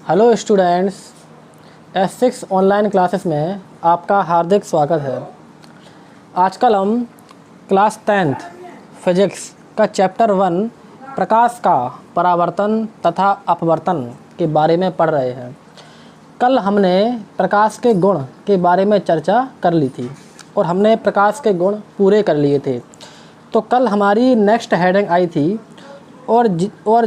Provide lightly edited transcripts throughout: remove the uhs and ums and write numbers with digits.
Hello students, S6 online classes में आपका हार्दिक स्वागत है। आजकल हम क्लास 10th फिजिक्स का चैप्टर 1 प्रकाश का परावर्तन तथा अपवर्तन के बारे में पढ़ रहे हैं। कल हमने प्रकाश के गुण के बारे में चर्चा कर ली थी और हमने प्रकाश के गुण पूरे कर लिए थे। तो कल हमारी नेक्स्ट हेडिंग आई थी और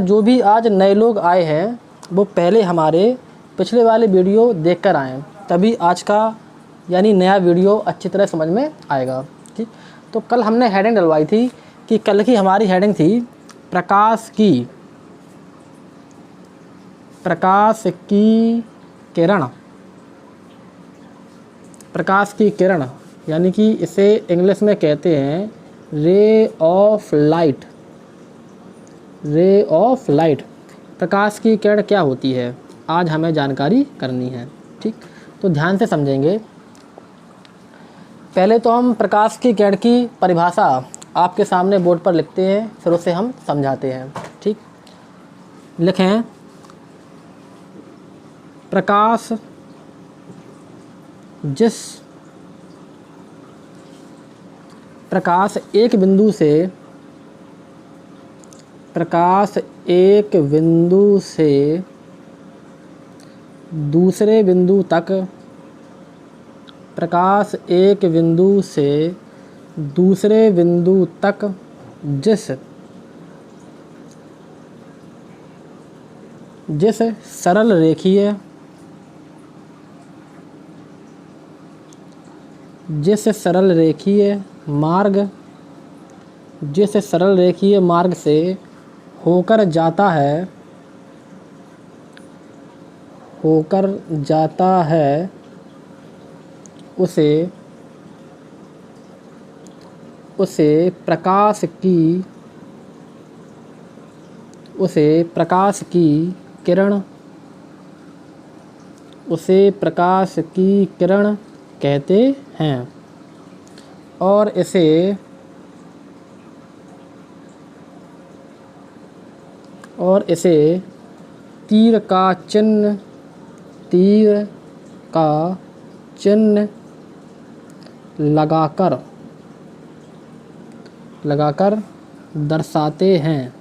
जो भी आज नए लोग आए हैं वो पहले हमारे पिछले वाले वीडियो देखकर आएँ, तभी आज का यानी नया वीडियो अच्छी तरह समझ में आएगा। ठीक, तो कल हमने हेडिंग डलवाई थी कि कल की हमारी हेडिंग थी प्रकाश की किरण। प्रकाश की किरण यानी कि इसे इंग्लिश में कहते हैं रे ऑफ लाइट। प्रकाश की किरण क्या होती है, आज हमें जानकारी करनी है। ठीक, तो ध्यान से समझेंगे। पहले तो हम प्रकाश की किरण की परिभाषा आपके सामने बोर्ड पर लिखते हैं, फिर उसे हम समझाते हैं। ठीक, लिखें। प्रकाश एक बिंदु से दूसरे बिंदु तक जिस सरल रेखीय मार्ग से होकर जाता है उसे प्रकाश की किरण कहते हैं और इसे तीर का चिन्ह लगाकर दर्शाते हैं।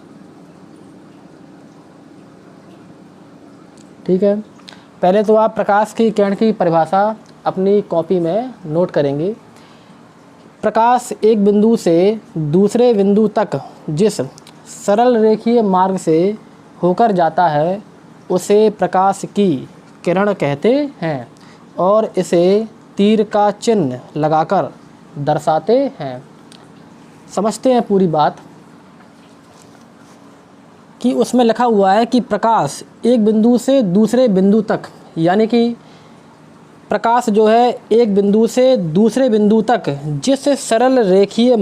ठीक है, पहले तो आप प्रकाश की किरण की परिभाषा अपनी कॉपी में नोट करेंगे। प्रकाश एक बिंदु से दूसरे बिंदु तक जिस सरल रेखीय मार्ग से होकर जाता है उसे प्रकाश की किरण कहते हैं और इसे तीर का चिन्ह लगाकर दर्शाते हैं। समझते हैं पूरी बात कि उसमें लिखा हुआ है कि प्रकाश एक बिंदु से दूसरे बिंदु तक, यानी कि प्रकाश जो है एक बिंदु से दूसरे बिंदु तक जिस सरल रेखीय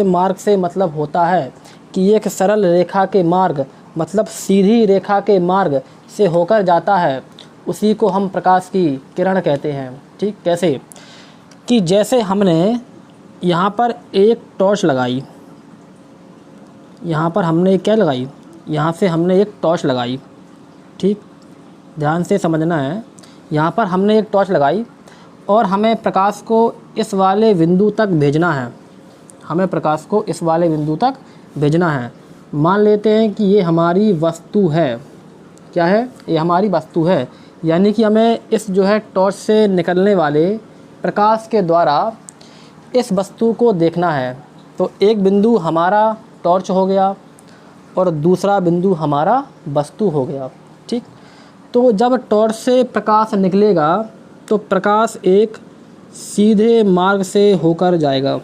मार्ग से मतलब होता है कि एक सरल रेखा के मार्ग मतलब सीधी रेखा के मार्ग से होकर जाता है, उसी को हम प्रकाश की किरण कहते हैं। ठीक, कैसे कि जैसे हमने यहाँ पर एक टॉर्च लगाई, यहाँ से हमने एक टॉर्च लगाई। ठीक, ध्यान से समझना है। यहाँ पर हमने एक टॉर्च लगाई और हमें प्रकाश को इस वाले बिंदु तक भेजना है। मान लेते हैं कि ये हमारी वस्तु है। क्या है? ये हमारी वस्तु है, यानी कि हमें इस जो है टॉर्च से निकलने वाले प्रकाश के द्वारा इस वस्तु को देखना है। तो एक बिंदु हमारा टॉर्च हो गया और दूसरा बिंदु हमारा वस्तु हो गया। ठीक, तो जब टॉर्च से प्रकाश निकलेगा तो प्रकाश एक सीधे मार्ग से होकर जाएगा।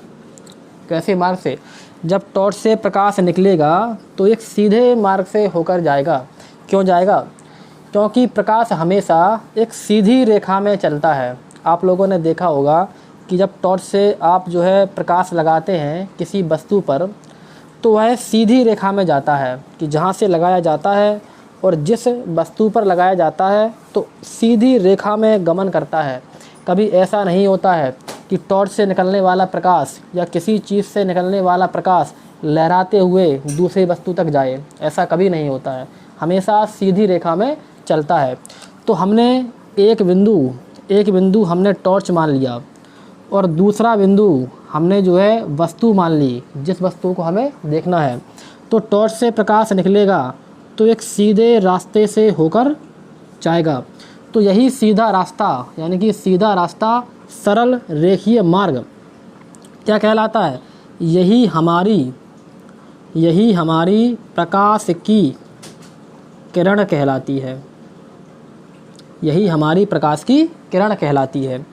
कैसे मार्ग से? जब टॉर्च से प्रकाश निकलेगा तो एक सीधे मार्ग से होकर जाएगा। क्यों जाएगा? क्योंकि प्रकाश हमेशा एक सीधी रेखा में चलता है। आप लोगों ने देखा होगा कि जब टॉर्च से आप जो है प्रकाश लगाते हैं किसी वस्तु पर तो वह सीधी रेखा में जाता है कि जहाँ से लगाया जाता है और जिस वस्तु पर लगाया जाता है तो सीधी रेखा में गमन करता है। कभी ऐसा नहीं होता है कि टॉर्च से निकलने वाला प्रकाश या किसी चीज़ से निकलने वाला प्रकाश लहराते हुए दूसरी वस्तु तक जाए, ऐसा कभी नहीं होता है। हमेशा सीधी रेखा में चलता है। तो हमने एक बिंदु हमने टॉर्च मान लिया और दूसरा बिंदु हमने जो है वस्तु मान ली, जिस वस्तु को हमें देखना है। तो टॉर्च से प्रकाश निकलेगा तो एक सीधे रास्ते से होकर जाएगा। तो यही सीधा रास्ता, यानी कि सीधा रास्ता, सरल रेखीय मार्ग क्या कहलाता है? यही हमारी प्रकाश की किरण कहलाती है। यही हमारी प्रकाश की किरण कहलाती है।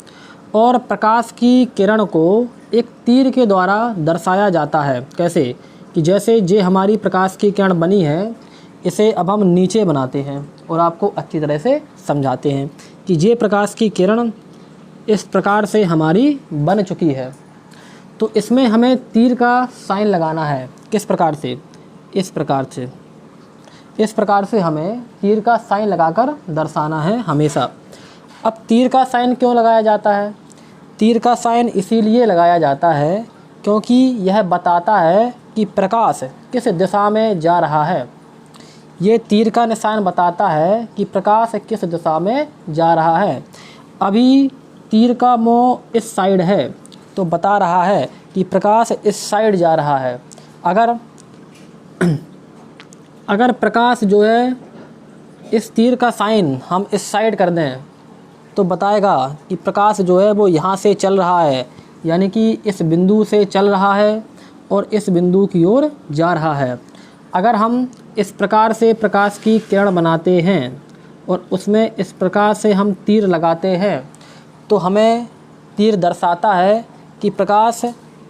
और प्रकाश की किरण को एक तीर के द्वारा दर्शाया जाता है। कैसे? कि जैसे ये हमारी प्रकाश की किरण बनी है, इसे अब हम नीचे बनाते हैं और आपको अच्छी तरह से समझाते हैं कि ये प्रकाश की किरण इस प्रकार से हमारी बन चुकी है। तो इसमें हमें तीर का साइन लगाना है। किस प्रकार से? इस प्रकार से हमें तीर का साइन लगाकर दर्शाना है हमेशा। अब तीर का साइन क्यों लगाया जाता है? तीर का साइन इसीलिए लगाया जाता है क्योंकि यह बताता है कि प्रकाश किस दिशा में जा रहा है। ये तीर का निशान बताता है कि प्रकाश किस दिशा में जा रहा है। अभी तीर का मुँह इस साइड है तो बता रहा है कि प्रकाश इस साइड जा रहा है। अगर प्रकाश जो है इस तीर का साइन हम इस साइड कर दें तो बताएगा कि प्रकाश जो है वो यहाँ से चल रहा है, यानी कि इस बिंदु से चल रहा है और इस बिंदु की ओर जा रहा है। अगर हम इस प्रकार से प्रकाश की किरण बनाते हैं और उसमें इस प्रकार से हम तीर लगाते हैं तो हमें तीर दर्शाता है कि प्रकाश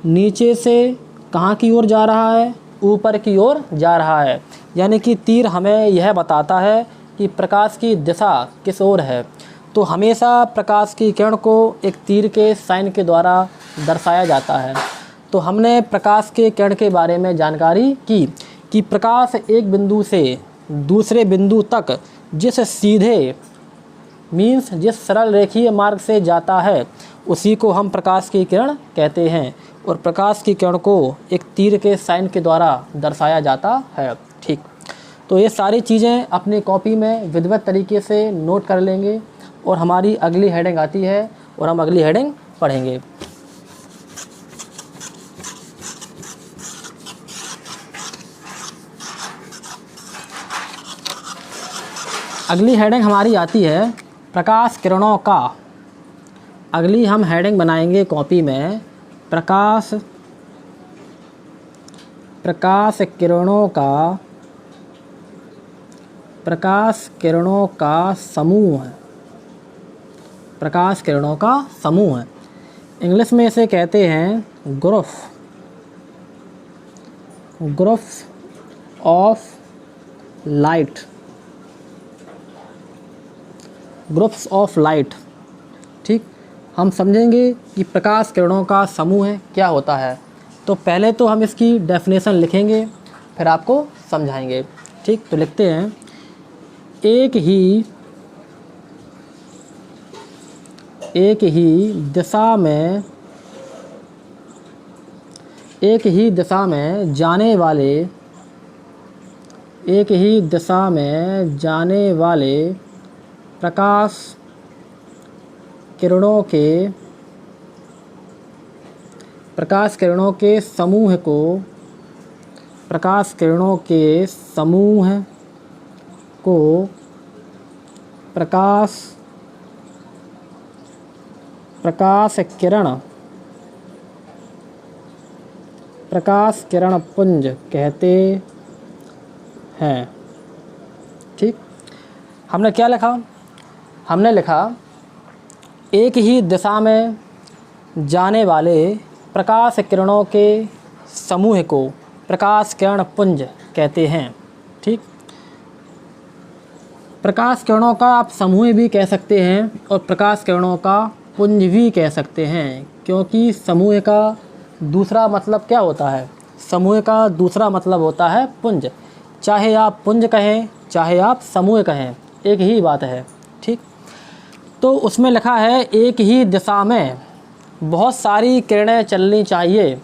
नीचे से कहाँ की ओर जा रहा है? ऊपर की ओर जा रहा है। यानी कि तीर हमें यह बताता है कि प्रकाश की दिशा किस ओर है। तो हमेशा प्रकाश की किरण को एक तीर के साइन के द्वारा दर्शाया जाता है। तो हमने प्रकाश के किरण के बारे में जानकारी की कि प्रकाश एक बिंदु से दूसरे बिंदु तक जिस सरल रेखीय मार्ग से जाता है उसी को हम प्रकाश की किरण कहते हैं। और प्रकाश की किरण को एक तीर के साइन के द्वारा दर्शाया जाता है। ठीक, तो ये सारी चीज़ें अपनी कॉपी में विधिवत तरीके से नोट कर लेंगे और हमारी अगली हेडिंग आती है और हम अगली हेडिंग पढ़ेंगे। अगली हेडिंग हमारी आती है प्रकाश किरणों का। अगली हम हेडिंग बनाएंगे कॉपी में प्रकाश किरणों का समूह। प्रकाश किरणों का समूह है। इंग्लिश में इसे कहते हैं groups of light. Groups of light. ठीक, हम समझेंगे कि प्रकाश किरणों का समूह है क्या होता है। तो पहले तो हम इसकी डेफिनेशन लिखेंगे, फिर आपको समझाएंगे। ठीक, तो लिखते हैं, एक ही दिशा में जाने वाले प्रकाश किरणों के समूह को प्रकाश किरण पुंज कहते हैं। ठीक, हमने क्या लिखा? हमने लिखा एक ही दिशा में जाने वाले प्रकाश किरणों के समूह को प्रकाश किरण पुंज कहते हैं। ठीक, प्रकाश किरणों का आप समूह भी कह सकते हैं और प्रकाश किरणों का पुंज भी कह सकते हैं, क्योंकि समूह का दूसरा मतलब क्या होता है? समूह का दूसरा मतलब होता है पुंज। चाहे आप पुंज कहें चाहे आप समूह कहें, एक ही बात है। ठीक, तो उसमें लिखा है एक ही दिशा में बहुत सारी किरणें चलनी चाहिए।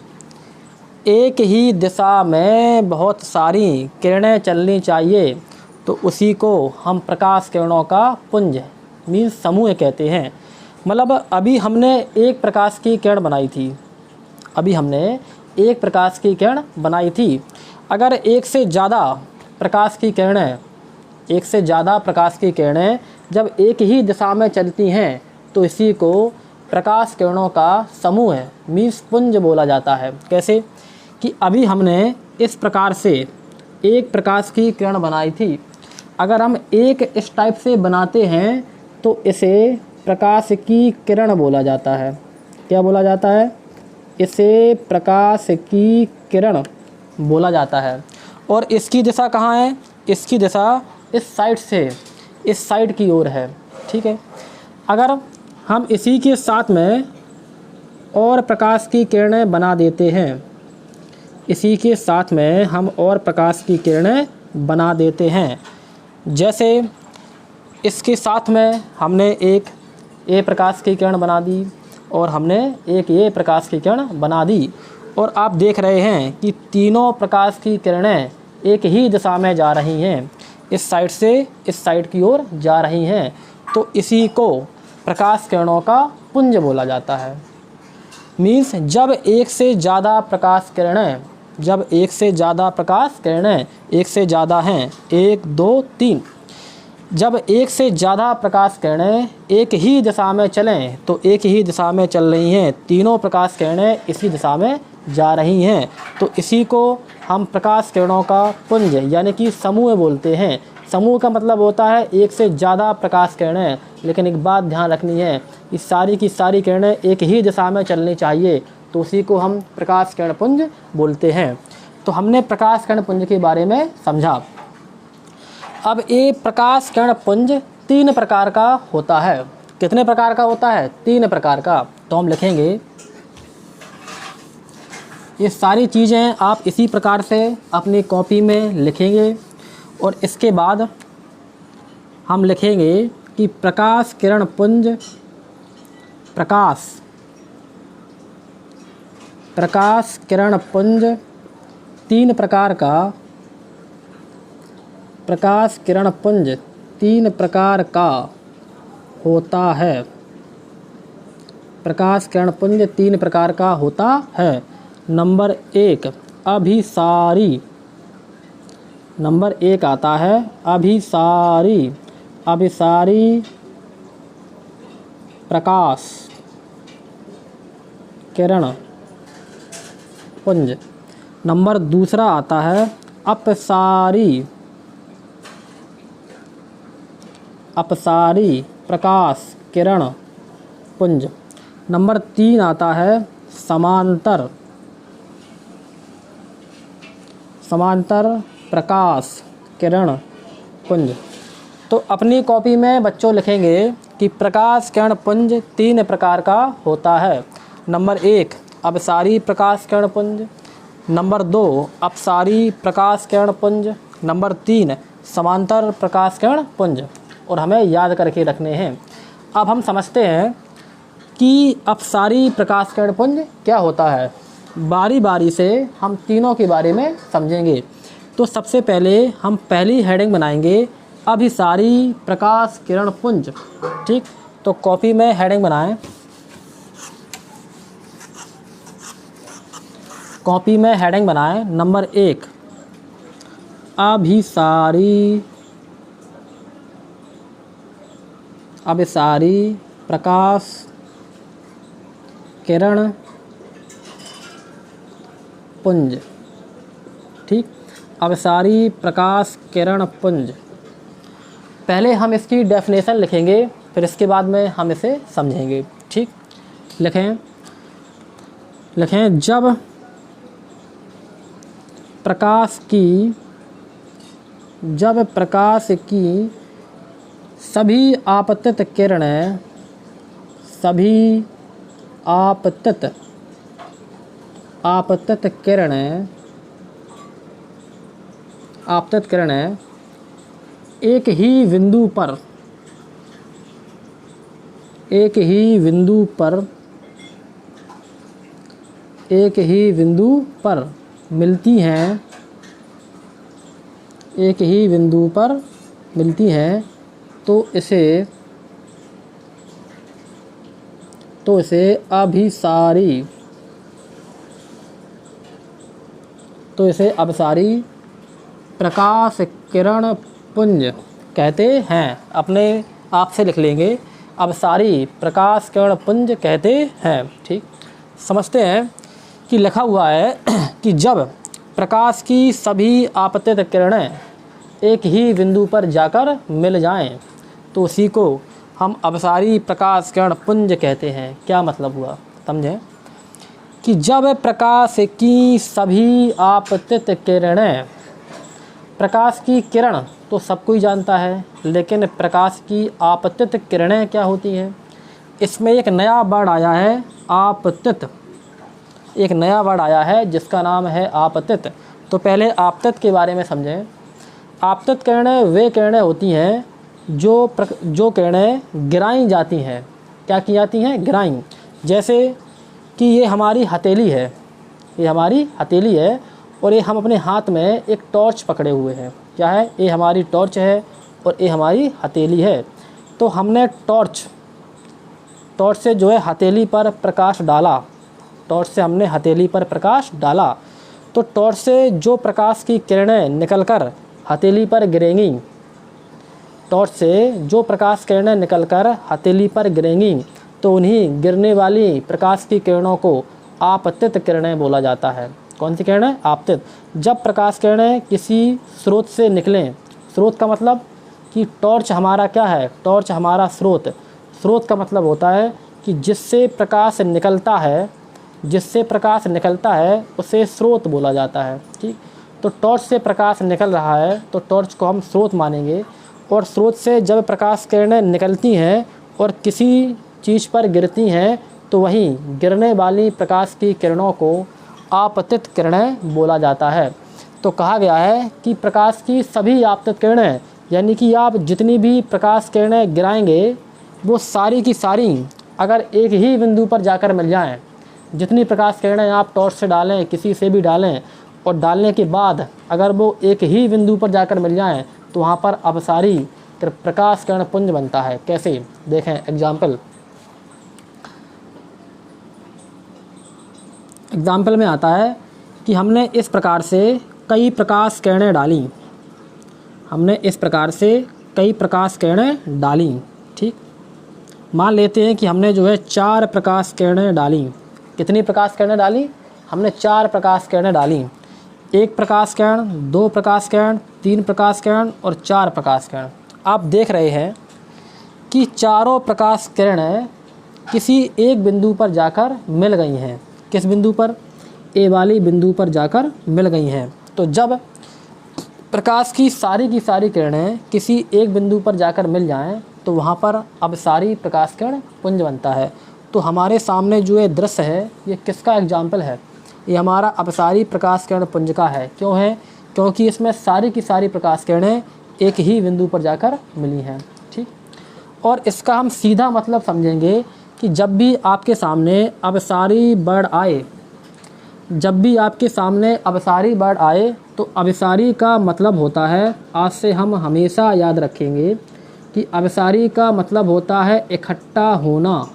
एक ही दिशा में बहुत सारी किरणें चलनी चाहिए तो उसी को हम प्रकाश किरणों का पुंज मीन्स समूह कहते हैं। मतलब अभी हमने एक प्रकाश की किरण बनाई थी, अभी हमने एक प्रकाश की किरण बनाई थी। अगर एक से ज़्यादा प्रकाश की किरणें, एक से ज़्यादा प्रकाश की किरणें जब एक ही दिशा में चलती हैं तो इसी को प्रकाश किरणों का समूह मीन्स पुंज बोला जाता है। कैसे कि अभी हमने इस प्रकार से एक प्रकाश की किरण बनाई थी, अगर हम एक इस टाइप से बनाते हैं तो इसे प्रकाश की किरण बोला जाता है। क्या बोला जाता है? इसे प्रकाश की किरण बोला जाता है। और इसकी दिशा कहाँ है? इसकी दिशा इस साइड से इस साइड की ओर है। ठीक है, अगर हम इसी के साथ में और प्रकाश की किरणें बना देते हैं, इसी के साथ में हम और प्रकाश की किरणें बना देते हैं, जैसे इसके साथ में हमने एक ए प्रकाश की किरण बना दी और हमने एक ये प्रकाश की किरण बना दी, और आप देख रहे हैं कि तीनों प्रकाश की किरणें एक ही दिशा में जा रही हैं, इस साइड से इस साइड की ओर जा रही हैं, तो इसी को प्रकाश किरणों का पुंज बोला जाता है। मीन्स जब एक से ज़्यादा प्रकाश किरणें, जब एक से ज़्यादा प्रकाश किरणें, एक से ज़्यादा हैं, 1 2 3, जब एक से ज़्यादा प्रकाश किरणें एक ही दिशा में चलें तो एक ही दिशा में चल रही हैं, तीनों प्रकाश किरणें इसी दिशा में जा रही हैं, तो इसी को हम प्रकाश किरणों का पुंज यानी कि समूह बोलते हैं। समूह का मतलब होता है एक से ज़्यादा प्रकाश किरणें, लेकिन एक बात ध्यान रखनी है, इस सारी की सारी किरणें एक ही दिशा में चलनी चाहिए, तो उसी को हम प्रकाश किरण पुंज बोलते हैं। तो हमने प्रकाश किरण पुंज के बारे में समझा। अब ये प्रकाश किरण पुंज 3 प्रकार का होता है। कितने प्रकार का होता है? 3 प्रकार का। तो हम लिखेंगे, ये सारी चीज़ें आप इसी प्रकार से अपनी कॉपी में लिखेंगे, और इसके बाद हम लिखेंगे कि प्रकाश किरण पुंज, प्रकाश किरण पुंज 3 प्रकार का, प्रकाश किरण पुंज 3 प्रकार का होता है। प्रकाश किरण पुंज 3 प्रकार का होता है। नंबर 1 अभिसारी, नंबर 1 आता है अभिसारी, अभिसारी प्रकाश किरण पुंज। नंबर 2 आता है अपसारी, अपसारी प्रकाश किरण पुंज। नंबर 3 आता है समांतर, समांतर प्रकाश किरण पुंज। तो अपनी कॉपी में बच्चों लिखेंगे कि प्रकाश किरण पुंज 3 प्रकार का होता है। नंबर 1 अपसारी प्रकाश किरण पुंज, नंबर 2 अपसारी प्रकाश किरण पुंज, नंबर 3 समांतर प्रकाश किरण पुंज, और हमें याद करके रखने हैं। अब हम समझते हैं कि अपसारी प्रकाश किरण पुंज क्या होता है। बारी बारी से हम तीनों के बारे में समझेंगे। तो सबसे पहले हम पहली हेडिंग बनाएंगे अभिसारी प्रकाश किरण पुंज। ठीक, तो कॉपी में हेडिंग बनाएं, कॉपी में हेडिंग बनाएं। नंबर 1 अभिसारी, अभिसारी प्रकाश किरण पुंज। ठीक, अभिसारी प्रकाश किरण पुंज। पहले हम इसकी डेफिनेशन लिखेंगे, फिर इसके बाद में हम इसे समझेंगे। ठीक, लिखें, लिखें जब प्रकाश की, जब प्रकाश की सभी आपतित किरणें, सभी आपतित, आपतित किरणें, आपतित किरणें एक ही बिंदु पर, एक ही बिंदु पर, एक ही बिंदु पर मिलती हैं, एक ही बिंदु पर मिलती हैं तो इसे अभिसारी प्रकाश किरण पुंज कहते हैं। अपने आप से लिख लेंगे, अभिसारी प्रकाश किरण पुंज कहते हैं। ठीक, समझते हैं कि लिखा हुआ है कि जब प्रकाश की सभी आपतित किरणें एक ही बिंदु पर जाकर मिल जाएं तो उसी को हम अभिसारी प्रकाश किरण पुंज कहते हैं। क्या मतलब हुआ, समझें कि जब प्रकाश की सभी आपतित किरणें, प्रकाश की किरण तो सब कोई जानता है, लेकिन प्रकाश की आपतित किरणें क्या होती हैं। इसमें एक नया वर्ड आया है आपतित, एक नया वर्ड आया है जिसका नाम है आपतित। तो पहले आपतित के बारे में समझें। आपतित किरणें वे किरणें होती हैं जो किरणें गिराई जाती हैं। क्या की जाती हैं, गिराई। जैसे कि ये हमारी हथेली है, ये हमारी हथेली है और ये हम अपने हाथ में एक टॉर्च पकड़े हुए हैं। क्या है, ये हमारी टॉर्च है और ये हमारी हथेली है। तो हमने टॉर्च से जो है हथेली पर प्रकाश डाला, टॉर्च से हमने हथेली पर प्रकाश डाला तो टॉर्च से जो प्रकाश की किरणें निकलकर हथेली पर गिरेंगी, टॉर्च से जो प्रकाश किरणें निकलकर हथेली पर गिरेंगी तो उन्हीं गिरने वाली प्रकाश की किरणों को आपतित किरणें बोला जाता है। कौन सी किरणें, आपतित। जब प्रकाश किरणें किसी स्रोत से निकलें, स्रोत का मतलब कि टॉर्च हमारा क्या है, टॉर्च हमारा स्रोत। स्रोत का मतलब होता है कि जिससे प्रकाश निकलता है, जिससे प्रकाश निकलता है उसे स्रोत बोला जाता है। ठीक, तो टॉर्च से प्रकाश निकल रहा है तो टॉर्च को हम स्रोत मानेंगे। और स्रोत से जब प्रकाश किरणें निकलती हैं और किसी चीज़ पर गिरती हैं तो वहीं गिरने वाली प्रकाश की किरणों को आपतित किरणें बोला जाता है। तो कहा गया है कि प्रकाश की सभी आपतित किरणें, यानी कि आप जितनी भी प्रकाश किरणें गिराएंगे वो सारी की सारी अगर एक ही बिंदु पर जाकर मिल जाएं, जितनी प्रकाश किरणें आप टॉर्च से डालें, किसी से भी डालें, और डालने के बाद अगर वो एक ही बिंदु पर जाकर मिल जाएं तो वहाँ पर अभिसारी प्रकाश किरण पुंज बनता है। कैसे, देखें एग्जाम्पल में आता है कि हमने इस प्रकार से कई प्रकाश किरणें डाली, हमने इस प्रकार से कई प्रकाश किरणें डाली। ठीक, मान लेते हैं कि हमने जो है 4 प्रकाश किरणें डाली। कितनी प्रकाश किरणें डाली, हमने 4 प्रकाश किरणें डाली। 1 प्रकाश किरण, 2 प्रकाश किरण, 3 प्रकाश किरण और 4 प्रकाश किरण। आप देख रहे हैं कि चारों प्रकाश किरणें किसी एक बिंदु पर जाकर मिल गई हैं। किस बिंदु पर, ए वाली बिंदु पर जाकर मिल गई हैं। तो जब प्रकाश की सारी किरणें किसी एक बिंदु पर जाकर मिल जाएं तो वहाँ पर अभिसारी प्रकाश किरण पुंज बनता है। तो हमारे सामने जो ये दृश्य है ये किसका एग्जाम्पल है, ये हमारा अभिसारी प्रकाश किरण पुंज का है। क्यों है, क्योंकि इसमें सारी की सारी प्रकाश किरणें एक ही बिंदु पर जाकर मिली हैं। ठीक, और इसका हम सीधा मतलब समझेंगे कि जब भी आपके सामने अभिसारी वर्ड आए, जब भी आपके सामने अभिसारी वर्ड आए तो अभिसारी का मतलब होता है, आज से हम हमेशा याद रखेंगे कि अभिसारी का मतलब होता है इकट्ठा होना,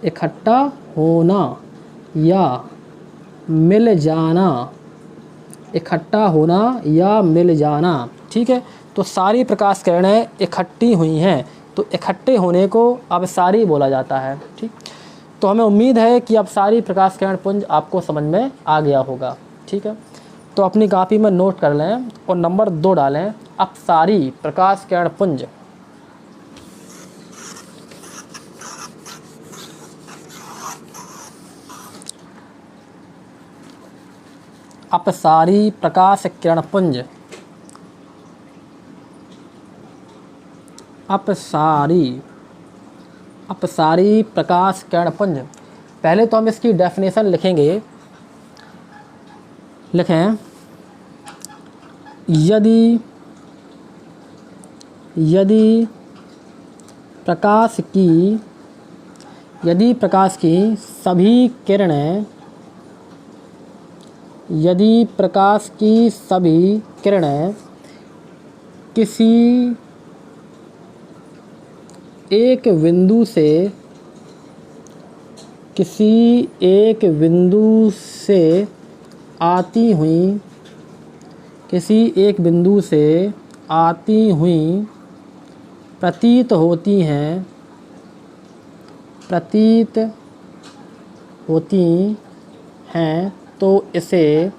इकट्ठा होना या मिल जाना, इकट्ठा होना या मिल जाना। ठीक है, तो सारी प्रकाश किरणें इकट्ठी हुई हैं तो इकट्ठे होने को अभिसारी बोला जाता है। ठीक, तो हमें उम्मीद है कि अब सारी प्रकाश किरण पुंज आपको समझ में आ गया होगा। ठीक है, तो अपनी कॉपी में नोट कर लें और नंबर 2 डालें, अपसारी प्रकाश किरण पुंज। अपसारी प्रकाश किरण पुंज, अपसारी प्रकाश किरण पुंज। पहले तो हम इसकी डेफिनेशन लिखेंगे। लिखें, यदि प्रकाश की सभी किरणें, यदि प्रकाश की सभी किरणें किसी एक बिंदु से आती हुई प्रतीत होती हैं तो इसे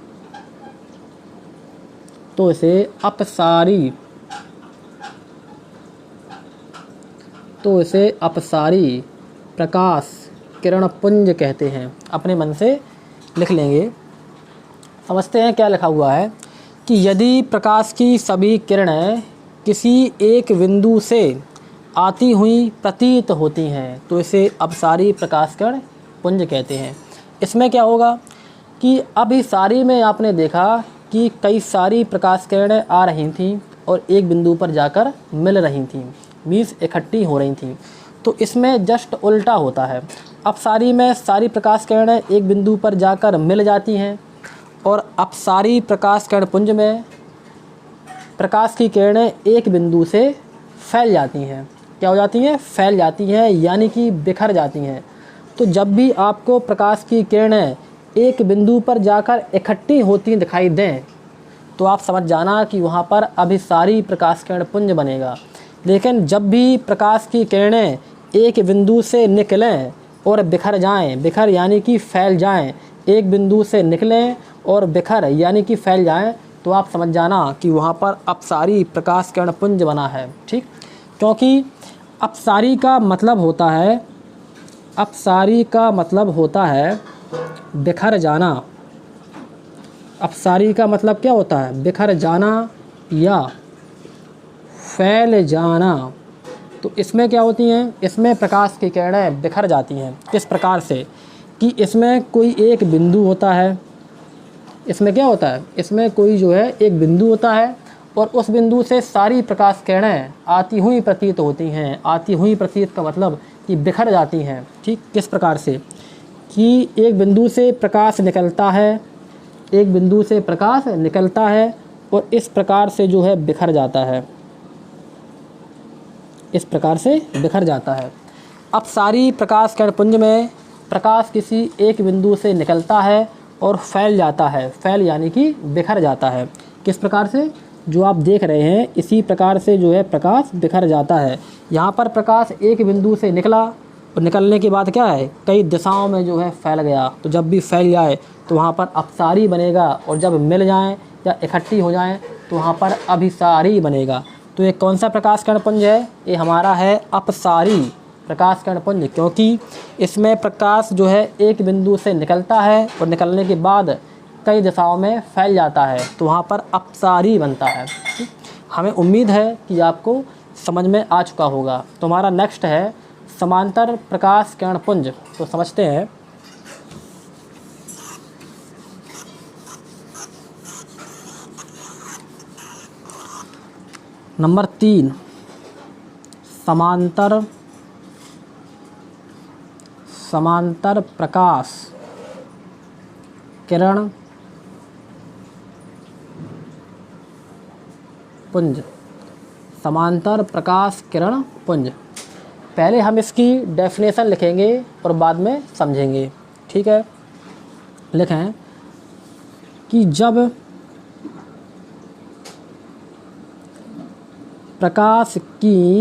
अपसारी प्रकाश किरण पुंज कहते हैं। अपने मन से लिख लेंगे। समझते हैं क्या लिखा हुआ है कि यदि प्रकाश की सभी किरणें किसी एक बिंदु से आती हुई प्रतीत होती हैं तो इसे अपसारी प्रकाश किरण पुंज कहते हैं। इसमें क्या होगा कि अभी सारी में आपने देखा कि कई सारी प्रकाश किरणें आ रही थीं और एक बिंदु पर जाकर मिल रही थीं, मीन्स इकट्ठी हो रही थीं। तो इसमें जस्ट उल्टा होता है। अब सारी में सारी प्रकाश किरणें एक बिंदु पर जाकर मिल जाती हैं और अपसारी प्रकाश किरण पुंज में प्रकाश की किरणें एक बिंदु से फैल जाती हैं। क्या हो जाती हैं? फैल जाती हैं, यानी कि बिखर जाती हैं। तो जब भी आपको प्रकाश की किरणें एक बिंदु पर जाकर इकट्ठी होती दिखाई दें तो आप समझ जाना कि वहाँ पर अभिसारी प्रकाश किरण पुंज बनेगा। लेकिन जब भी प्रकाश की किरणें एक बिंदु से निकलें और बिखर जाएं, बिखर यानी कि फैल जाएं, एक बिंदु से निकलें और बिखर यानी कि फैल जाएं, तो आप समझ जाना कि वहाँ पर अपसारी प्रकाश किरण पुंज बना है। ठीक, क्योंकि अपसारी का मतलब होता है बिखर जाना। अपसारी का मतलब क्या होता है? बिखर जाना या फैल जाना। तो इसमें क्या होती हैं? इसमें प्रकाश की किरणें बिखर जाती हैं। किस प्रकार से कि इसमें कोई एक बिंदु होता है। इसमें क्या होता है? इसमें कोई जो है एक बिंदु होता है और उस बिंदु से सारी प्रकाश किरणें आती हुई प्रतीत होती हैं। आती हुई प्रतीत का मतलब कि बिखर जाती हैं। ठीक, किस प्रकार से कि एक बिंदु से प्रकाश निकलता है, एक बिंदु से प्रकाश निकलता है और इस प्रकार से जो है बिखर जाता है, इस प्रकार से बिखर जाता है। अब सारी प्रकाश किरण पुंज में प्रकाश किसी एक बिंदु से निकलता है और फैल जाता है। फैल यानी कि बिखर जाता है। किस प्रकार से? जो आप देख रहे हैं इसी प्रकार से जो है प्रकाश बिखर जाता है। यहाँ पर प्रकाश एक बिंदु से निकला और निकलने के बाद क्या है, कई दिशाओं में जो है फैल गया। तो जब भी फैल जाए तो वहाँ पर अपसारी बनेगा और जब मिल जाएं या इकट्ठी हो जाएं तो वहाँ पर अभिसारी बनेगा। तो ये कौन सा प्रकाश किरण पुंज है? ये हमारा है अपसारी प्रकाश किरण पुंज, क्योंकि इसमें प्रकाश जो है एक बिंदु से निकलता है और निकलने के बाद कई दिशाओं में फैल जाता है, तो वहाँ पर अपसारी बनता है। हमें उम्मीद है कि आपको समझ में आ चुका होगा। तो हमारा नेक्स्ट है समांतर प्रकाश किरण पुंज। तो समझते हैं। नंबर 3, समांतर प्रकाश किरण पुंज। समांतर प्रकाश किरण पुंज। पहले हम इसकी डेफिनेशन लिखेंगे और बाद में समझेंगे। ठीक है, लिखें कि जब प्रकाश की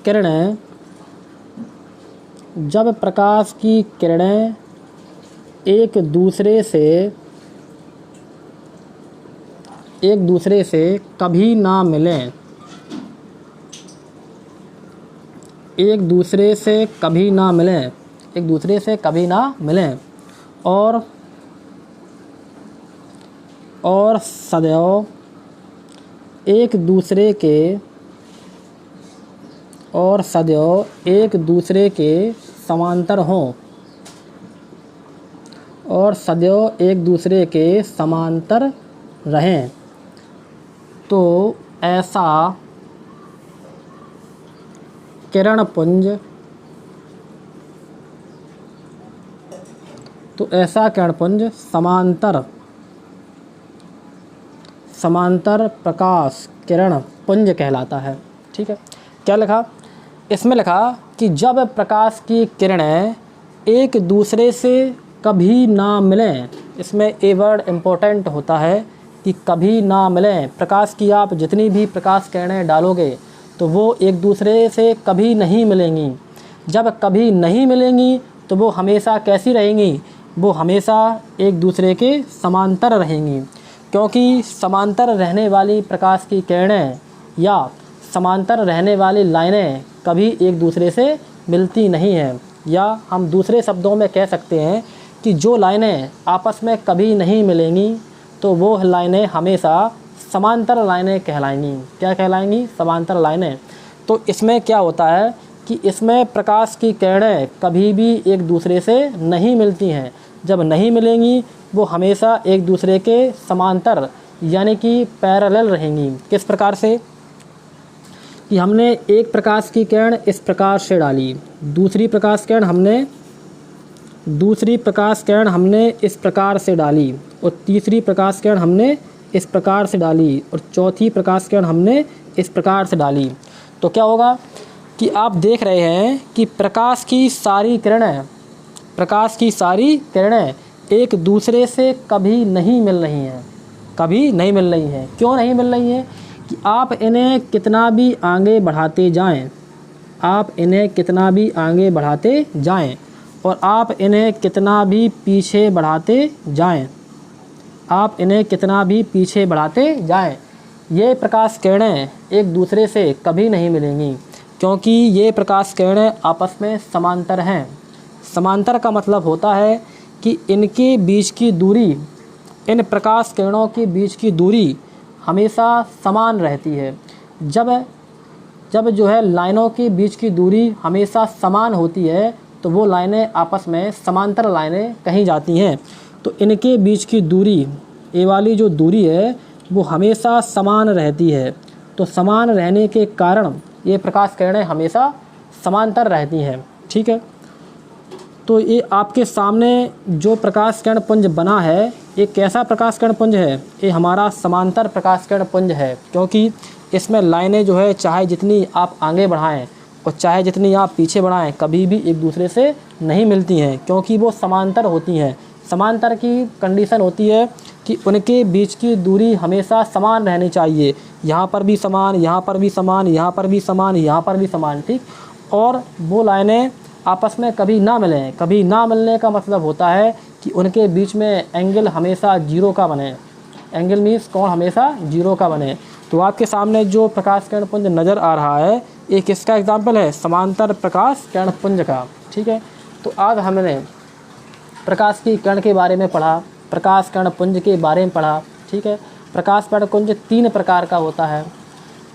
किरणें एक दूसरे से कभी ना मिलें, एक दूसरे से कभी ना मिलें और सदैव एक दूसरे के समांतर हों, और सदैव एक दूसरे के समांतर रहें, तो ऐसा किरण पुंज समांतर प्रकाश किरण पुंज कहलाता है। ठीक है, क्या लिखा इसमें? लिखा कि जब प्रकाश की किरणें एक दूसरे से कभी ना मिलें, इसमें ए वर्ड इम्पोर्टेंट होता है कि कभी ना मिलें। प्रकाश की आप जितनी भी प्रकाश किरणें डालोगे तो वो एक दूसरे से कभी नहीं मिलेंगी। जब कभी नहीं मिलेंगी तो वो हमेशा कैसी रहेंगी? वो हमेशा एक दूसरे के समांतर रहेंगी, क्योंकि समांतर रहने वाली प्रकाश की किरणें या समांतर रहने वाली लाइनें कभी एक दूसरे से मिलती नहीं हैं। या हम दूसरे शब्दों में कह सकते हैं कि जो लाइनें आपस में कभी नहीं मिलेंगी तो वो लाइनें हमेशा समांतर लाइनें कहलाएंगी। क्या कहलाएंगी? समांतर लाइनें। तो इसमें क्या होता है कि इसमें प्रकाश की किरणें कभी भी एक दूसरे से नहीं मिलती हैं। जब नहीं मिलेंगी वो हमेशा एक दूसरे के समांतर यानी कि पैरेलल रहेंगी। किस प्रकार से? कि हमने एक प्रकाश की किरण इस प्रकार से डाली, दूसरी प्रकाश किरण हमने इस प्रकार से डाली, और तीसरी प्रकाश किरण हमने इस प्रकार से डाली, और चौथी प्रकाश किरण हमने इस प्रकार से डाली। तो क्या होगा कि आप देख रहे हैं कि प्रकाश की सारी किरणें एक दूसरे से कभी नहीं मिल रही हैं। क्यों नहीं मिल रही हैं? कि आप इन्हें कितना भी आगे बढ़ाते जाएं, और आप इन्हें कितना भी पीछे बढ़ाते जाएं, ये प्रकाश किरणें एक दूसरे से कभी नहीं मिलेंगी, क्योंकि ये प्रकाश किरणें आपस में समांतर हैं। समांतर का मतलब होता है कि इनके बीच की दूरी, इन प्रकाश किरणों के बीच की दूरी हमेशा समान रहती है। जब जो है लाइनों के बीच की दूरी हमेशा समान होती है तो वो लाइनें आपस में समांतर लाइनें कही जाती हैं। तो इनके बीच की दूरी, ये वाली जो दूरी है वो हमेशा समान रहती है। तो समान रहने के कारण ये प्रकाश किरणें हमेशा समांतर रहती हैं। ठीक है, तो ये आपके सामने जो प्रकाश किरण पुंज बना है ये कैसा प्रकाश किरण पुंज है? ये हमारा समांतर प्रकाश किरण पुंज है, क्योंकि इसमें लाइनें जो है चाहे जितनी आप आगे बढ़ाएं और चाहे जितनी आप पीछे बढ़ाएं कभी भी एक दूसरे से नहीं मिलती हैं, क्योंकि वो समांतर होती हैं। समांतर की कंडीशन होती है कि उनके बीच की दूरी हमेशा समान रहनी चाहिए। यहाँ पर भी समान, यहाँ पर भी समान, यहाँ पर भी समान, यहाँ पर भी समान। ठीक, और वो लाइनें आपस में कभी ना मिलें। कभी ना मिलने का मतलब होता है कि उनके बीच में एंगल हमेशा जीरो का बने। एंगल मीन्स कोण हमेशा जीरो का बने। तो आपके सामने जो प्रकाश किरण पुंज नज़र आ रहा है ये किसका एग्जाम्पल है? समांतर प्रकाश किरण पुंज का। ठीक है, तो आज हमने प्रकाश की किरण के बारे में पढ़ा, प्रकाश किरण पुंज के बारे में पढ़ा। ठीक है, प्रकाश किरण पुंज 3 प्रकार का होता है: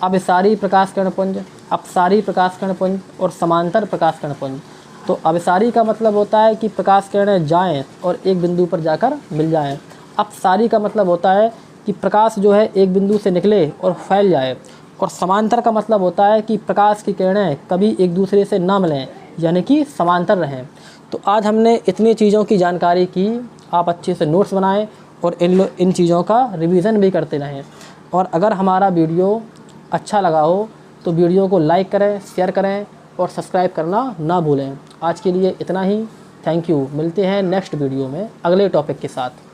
अभिसारी प्रकाश किरण पुंज, अपसारी प्रकाश किरण पुंज और समांतर प्रकाश किरण पुंज। तो अभिसारी का मतलब होता है कि प्रकाश किरणें जाएं और एक बिंदु पर जाकर मिल जाएं। अपसारी का मतलब होता है कि प्रकाश जो है एक बिंदु से निकले और फैल जाए। और समांतर का मतलब होता है कि प्रकाश की किरणें कभी एक दूसरे से ना मिलें, यानी कि समांतर रहें। तो आज हमने इतनी चीज़ों की जानकारी की। आप अच्छे से नोट्स बनाएं और इन चीज़ों का रिवीजन भी करते रहें। और अगर हमारा वीडियो अच्छा लगा हो तो वीडियो को लाइक करें, शेयर करें और सब्सक्राइब करना ना भूलें। आज के लिए इतना ही। Thank you. मिलते हैं नेक्स्ट वीडियो में अगले टॉपिक के साथ।